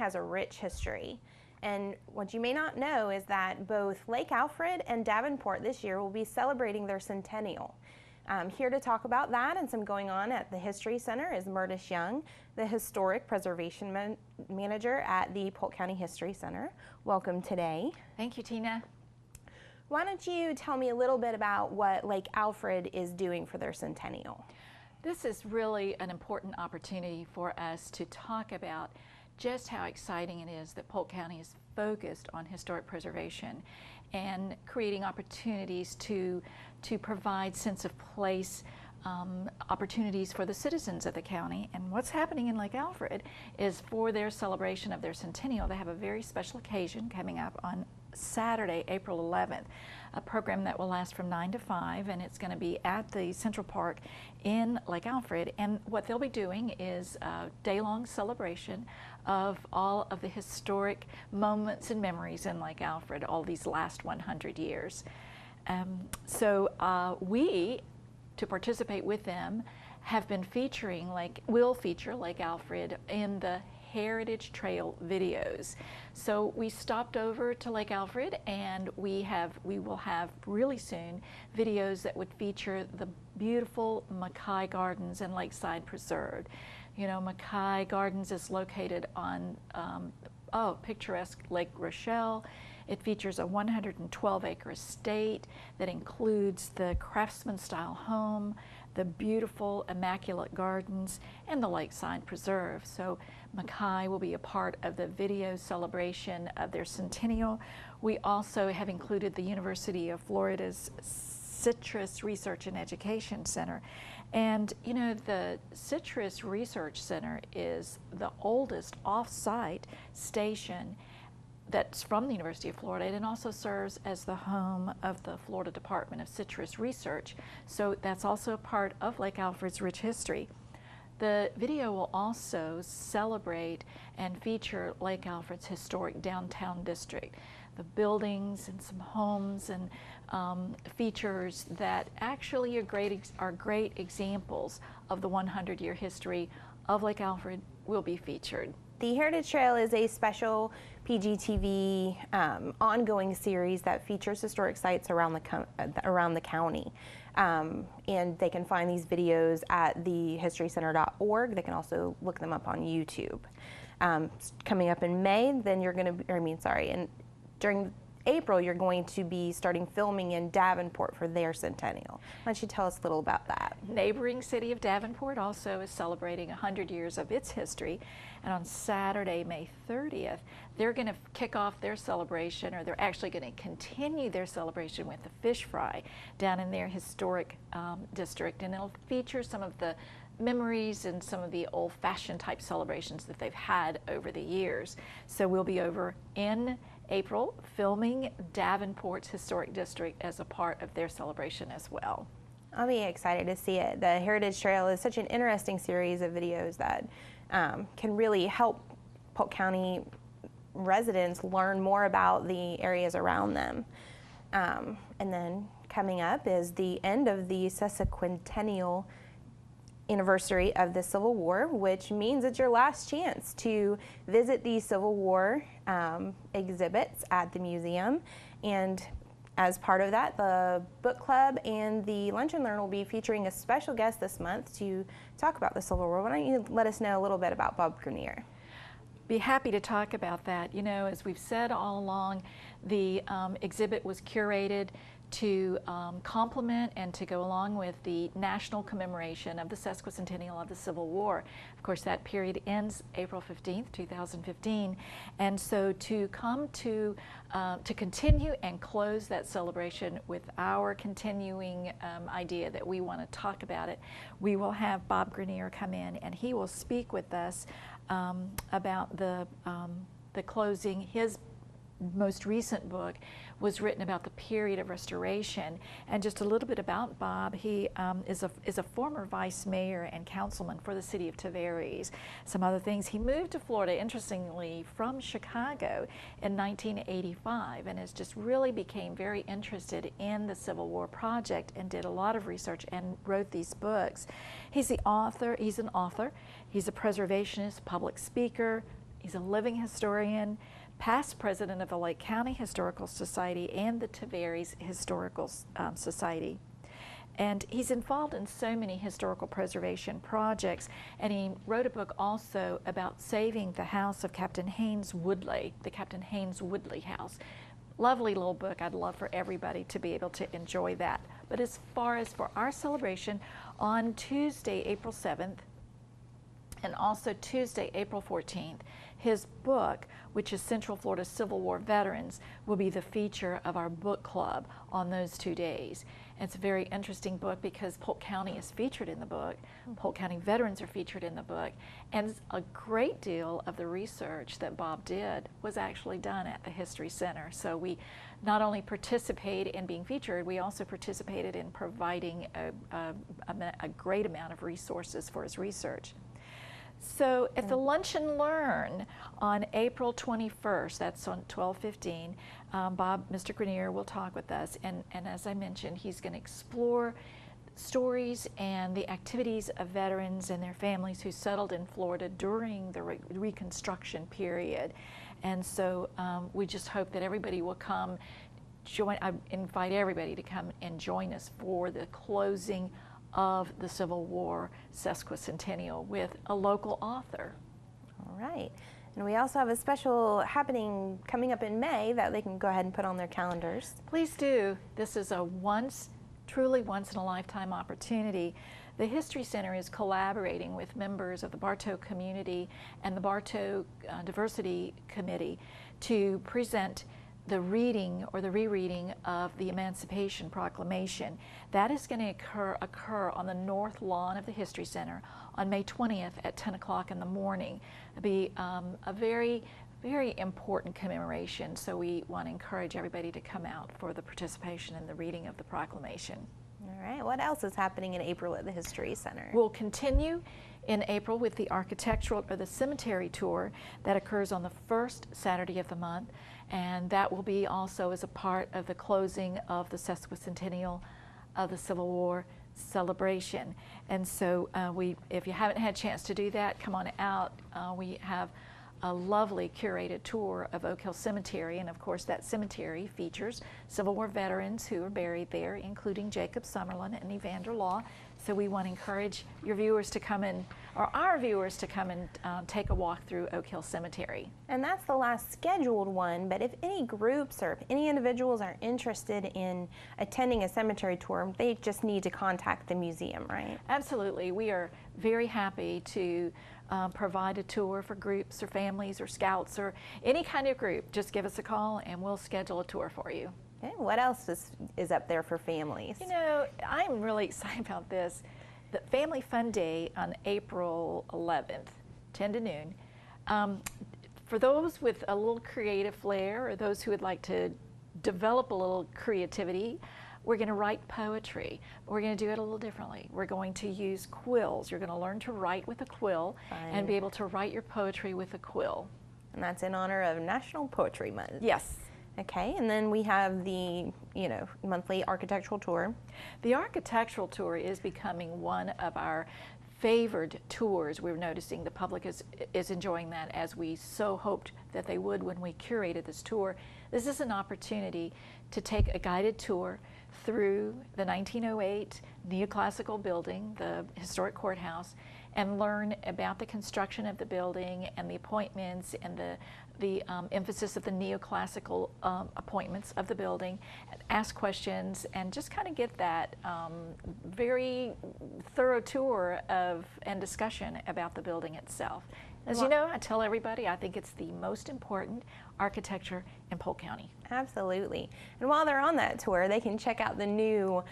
has a rich history. And what you may not know is that both Lake Alfred and Davenport this year will be celebrating their centennial. Here to talk about that and some going on at the History Center is Murtis Young, the Historic Preservation Manager at the Polk County History Center. Welcome today. Thank you, Tina. Why don't you tell me a little bit about what Lake Alfred is doing for their centennial? This is really an important opportunity for us to talk about just how exciting it is that Polk County is focused on historic preservation and creating opportunities to provide sense of place opportunities for the citizens of the county. And what's happening in Lake Alfred is for their celebration of their centennial, they have a very special occasion coming up on Saturday, April 11th, a program that will last from 9 to 5, and it's going to be at the Central Park in Lake Alfred. And what they'll be doing is a day-long celebration of all of the historic moments and memories in Lake Alfred, all these last 100 years. We, to participate with them, have been featuring, will feature Lake Alfred in the Heritage Trail videos. So we stopped over to Lake Alfred, and we will have really soon videos that would feature the beautiful Mackay Gardens and Lakeside Preserve. You know, Mackay Gardens is located on picturesque Lake Rochelle. It features a 112-acre estate that includes the craftsman-style home, the beautiful immaculate gardens, and the Lakeside Preserve. So Mackay will be a part of the video celebration of their centennial. We also have included the University of Florida's Citrus Research and Education Center. And you know, the Citrus Research Center is the oldest off-site station that's from the University of Florida, and also serves as the home of the Florida Department of Citrus Research. So that's also a part of Lake Alfred's rich history. The video will also celebrate and feature Lake Alfred's historic downtown district, the buildings and some homes and features that actually are great examples of the 100-year history of Lake Alfred will be featured. The Heritage Trail is a special PGTV ongoing series that features historic sites around the county. And they can find these videos at thehistorycenter.org. They can also look them up on YouTube. Coming up in May, then during April, you're going to be starting filming in Davenport for their centennial. Why don't you tell us a little about that? Neighboring city of Davenport also is celebrating 100 years of its history, and on Saturday, May 30th, they're going to kick off their celebration, or they're actually going to continue their celebration with the fish fry down in their historic district, and it'll feature some of the memories and some of the old-fashioned type celebrations that they've had over the years. So we'll be over in April filming Davenport's historic district as a part of their celebration as well. I'll be excited to see it. The Heritage Trail is such an interesting series of videos that can really help Polk County residents learn more about the areas around them. And then coming up is the end of the sesquicentennial anniversary of the Civil War, which means it's your last chance to visit the Civil War exhibits at the museum. And as part of that, the book club and the Lunch and Learn will be featuring a special guest this month to talk about the Civil War. Why don't you let us know a little bit about Bob Grineer? Be happy to talk about that. You know, as we've said all along, the exhibit was curated to complement and to go along with the national commemoration of the sesquicentennial of the Civil War. Of course, that period ends April 15th, 2015, and so to come to continue and close that celebration with our continuing idea that we want to talk about it, we will have Bob Grineer come in, and he will speak with us about the closing. His most recent book was written about the period of restoration. And just a little bit about Bob, he is a former vice mayor and councilman for the city of Tavares. Some other things, he moved to Florida, interestingly, from Chicago in 1985, and has just really became very interested in the Civil War project and did a lot of research and wrote these books. He's an author, he's a preservationist, public speaker. He's a living historian, past president of the Lake County Historical Society and the Tavares Historical Society. And he's involved in so many historical preservation projects, and he wrote a book also about saving the house of Captain Haynes Woodley, the Captain Haynes Woodley house. Lovely little book. I'd love for everybody to be able to enjoy that. But as far as for our celebration on Tuesday, April 7th, and also Tuesday, April 14th, his book, which is Central Florida Civil War Veterans, will be the feature of our book club on those 2 days. It's a very interesting book because Polk County is featured in the book. Polk County veterans are featured in the book. And a great deal of the research that Bob did was actually done at the History Center. So we not only participate in being featured, we also participated in providing a great amount of resources for his research. So at the Lunch and Learn on April 21st, that's on 12:15, Mr. Grineer will talk with us, and as I mentioned, he's going to explore stories and the activities of veterans and their families who settled in Florida during the Reconstruction period. And so we just hope that everybody will come join. I invite everybody to come and join us for the closing of the Civil War sesquicentennial with a local author. All right. And we also have a special happening coming up in May that they can go ahead and put on their calendars. Please do. This is a truly once in a lifetime opportunity. The History Center is collaborating with members of the Bartow community and the Bartow Diversity Committee to present the reading or the rereading of the Emancipation Proclamation. That is going to occur on the north lawn of the History Center on May 20th at 10 o'clock in the morning. It'll be a very, very important commemoration, so we want to encourage everybody to come out for the participation in the reading of the proclamation. All right, what else is happening in April at the History Center? We'll continue in April with the architectural or the cemetery tour that occurs on the first Saturday of the month, and that will be also as a part of the closing of the sesquicentennial of the Civil War celebration. And so if you haven't had a chance to do that, come on out. We have a lovely curated tour of Oak Hill Cemetery, and of course that cemetery features Civil War veterans who are buried there, including Jacob Summerlin and Evander Law. So we want to encourage your viewers to come in, or our viewers to come and take a walk through Oak Hill Cemetery. And that's the last scheduled one, but if any groups or if any individuals are interested in attending a cemetery tour, they just need to contact the museum, right? Absolutely. We are very happy to provide a tour for groups or families or scouts or any kind of group. Just give us a call and we'll schedule a tour for you. Okay, what else is up there for families? You know, I'm really excited about this. The Family Fun Day on April 11th, 10 to noon. For those with a little creative flair or those who would like to develop a little creativity, we're going to write poetry. We're going to do it a little differently. We're going to use quills. You're going to learn to write with a quill and be able to write your poetry with a quill. And that's in honor of National Poetry Month. Yes. Okay, and then we have the, monthly architectural tour. The architectural tour is becoming one of our favored tours. We're noticing the public is enjoying that, as we so hoped that they would when we curated this tour. This is an opportunity to take a guided tour through the 1908 neoclassical building, the historic courthouse, and learn about the construction of the building and the appointments and the emphasis of the neoclassical appointments of the building, ask questions, and just kind of get that very thorough tour and discussion about the building itself. As you know, I tell everybody, I think it's the most important architecture in Polk County. Absolutely. And while they're on that tour, they can check out the new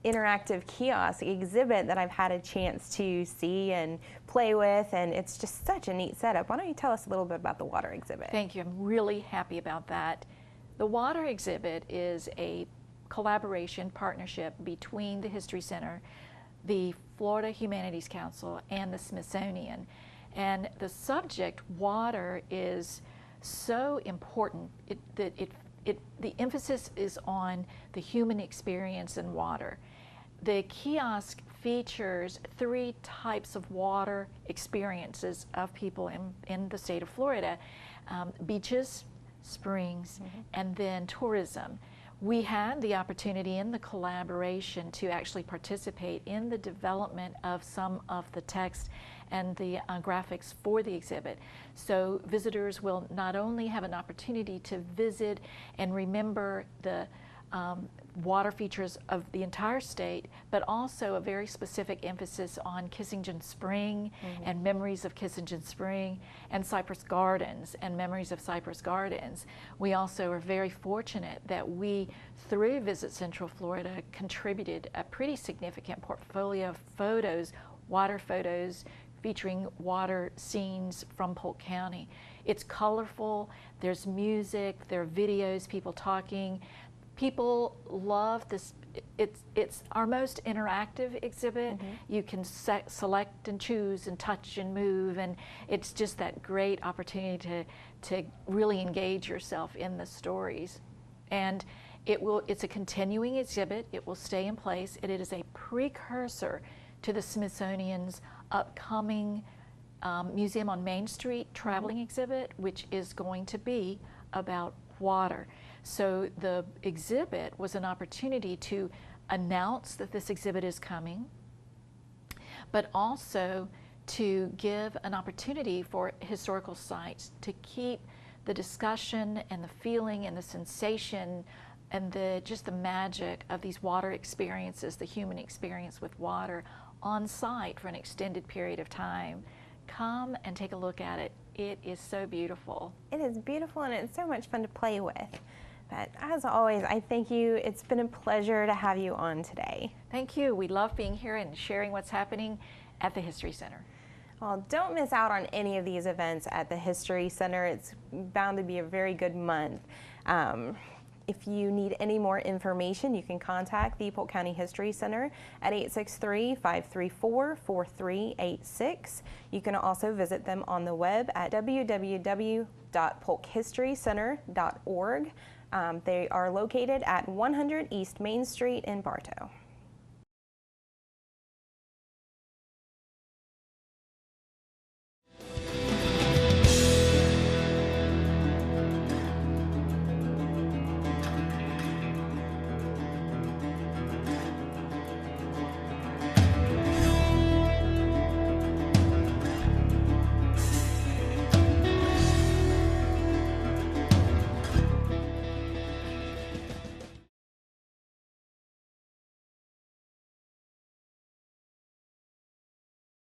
interactive kiosk exhibit that I've had a chance to see and play with, and it's just such a neat setup. Why don't you tell us a little bit about the water exhibit? Thank you. I'm really happy about that. The water exhibit is a collaboration partnership between the History Center, the Florida Humanities Council, and the Smithsonian. And the subject, water, is so important that the emphasis is on the human experience in water. The kiosk features 3 types of water experiences of people in the state of Florida: beaches, springs, and then tourism. We had the opportunity in the collaboration to actually participate in the development of some of the text and the graphics for the exhibit. So visitors will not only have an opportunity to visit and remember the water features of the entire state, but also a very specific emphasis on Kissingen Spring and memories of Kissingen Spring, and Cypress Gardens and memories of Cypress Gardens. We also are very fortunate that we, through Visit Central Florida, contributed a pretty significant portfolio of photos, water photos, featuring water scenes from Polk County. It's colorful, there's music, there are videos, people talking. People love this. It's our most interactive exhibit. You can select and choose and touch and move, and it's just that great opportunity to really engage yourself in the stories. And it's a continuing exhibit. It will stay in place. It is a precursor to the Smithsonian's upcoming Museum on Main Street traveling exhibit, which is going to be about water. So the exhibit was an opportunity to announce that this exhibit is coming, but also to give an opportunity for historical sites to keep the discussion and the feeling and the sensation and just the magic of these water experiences, the human experience with water, on site for an extended period of time. Come and take a look at it. It is so beautiful. It is beautiful, and it's so much fun to play with. But as always, I thank you. It's been a pleasure to have you on today. Thank you. We love being here and sharing what's happening at the History Center. Well, don't miss out on any of these events at the History Center. It's bound to be a very good month. If you need any more information, you can contact the Polk County History Center at 863-534-4386. You can also visit them on the web at www.polkhistorycenter.org. They are located at 100 East Main Street in Bartow.